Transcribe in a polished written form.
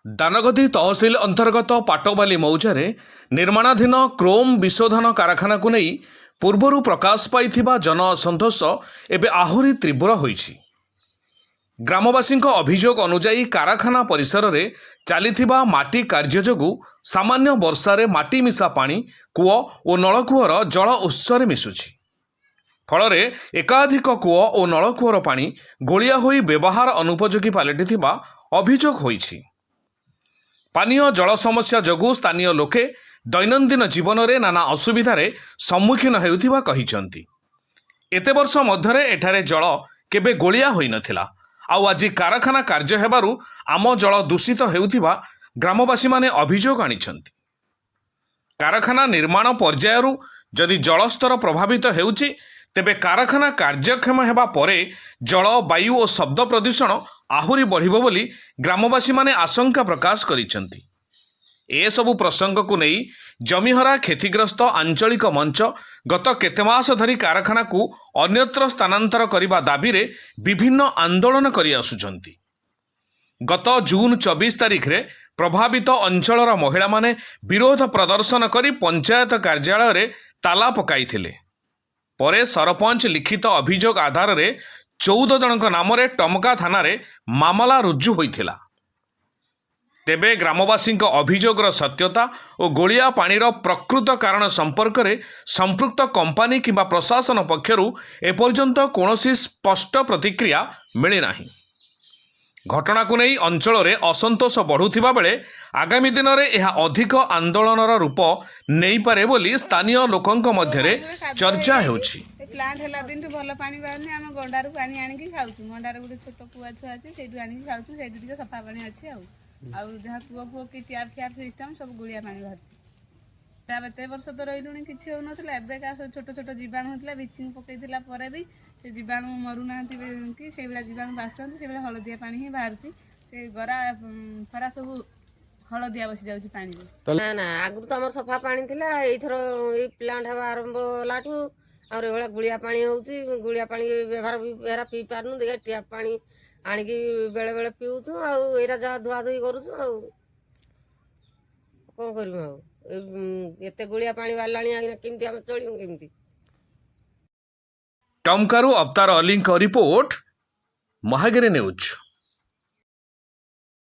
दानगदी तहसिल अंतर्गत पाटबाली मौजारे निर्माणाधीन क्रोम विशोधन कारखाना को नहीं पूर्वर प्रकाश पाई जन असंतोष एवं आहुरी तीव्र होईछि। ग्रामवासी अभियोग अनुजाई कारखाना परिसर में चली माटी कार्य जोगु सामान्य वर्षारे माटी मिशा पानी कूଅ और नलकूअर जल उत्स मिशुछि। फल एकाधिक कूଅ और नलकूअर पानी गोलिया होई व्यवहार अनुपयोगी पलटिथिबा अभियोग होईछि। पानीय जल समस्या जोगु स्थानीय लोके दैनंदिन जीवन में नाना असुविधार सम्मुखीन हेउथिबा कहिसंती। एते वर्ष मध्यरे एठारे जल केबे गोलिया होई नथिला। आउ आज कारखाना कार्य हेबारु आम जल दूषित हेउथिबा ग्रामवासी माने अभियोग आनिछंती। कारखाना निर्माण पर्यायरु जदि जलस्तर प्रभावित हेउछि तेबे कारखाना कार्यक्षम हेबा परे जल वायु और शब्द प्रदूषण आहुरी बढ़िबो बोली ग्रामवासी माने आशंका प्रकाश करिसंती। ए सबु प्रसंग को नहीं जमीहरा क्षतिग्रस्त आंचलिक मंच गत केते मास धरी कारखाना को अन्यत्र स्थानांतर करिबा दाबी रे विभिन्न आंदोलन करि आसुछंती। गत जून 24 तारिख रे प्रभावित अंचलर महिला माने विरोध प्रदर्शन करी पंचायत कार्यालय रे ताला पकाइथिले। परे सरपंच लिखित अभियोग आधार रे 14 जनक नाम रे टमका थाना रे मामला रुजु होइथिला। तेबे ग्रामवासी अभियोगर सत्यता और गोलिया पानीर प्रकृत कारण संपर्क में संपृक्त कंपानी किंबा प्रशासन पक्षरु एपर्यंत कौनसी स्पष्ट प्रतिक्रिया मिली नाही। घटना को नहीं अंचल में असंतोष बढ़ुथिबा बेले आगामी दिन में यह अधिक आंदोलनर रूप नहीं पारे बोली स्थानीय लोकंक मध्यरे चर्चा हेउछि। प्लांट हला दिन भल पानी बारनी आम गंडारू पानी आनिकी खाउछु। गंडार गोटे छोट कुआ छुआ अछि सेठु आनिकी खाउछु। सेठु टिके सफा पानी अछि आउ जहाँ कूଅ फुଅ कि ट्याप फ्याप सिस्टम सब गुड़िया पानी बाहर। एते वर्ष तो रही किसी हो नाला। एबेका छोट छोट जीवाणु होता ब्लीचिंग पकईला भी से जीवाणु मरु ना कि से जीवाणु बासुँच से हलदिया पानी ही बाहर से गरा फरा सब हलदिया बसी जाऊँ पानी ना ना आगु तो आम सफा पानी थिला एथर ये प्लांट हवा आरंभ लाठू और ये गुड़िया पानी होउची। गुड़िया पानी व्यवहार पी पारनु देखा ट्याप पानी आणिकी बेले बेले पीऊँ आईरा जहाँ धुआ धुई करूँ आ कौन कर एत गुड़िया पानी बाहर केमती आम चलू केमती। टमकारु अवतार अली रिपोर्ट महागिरी न्यूज।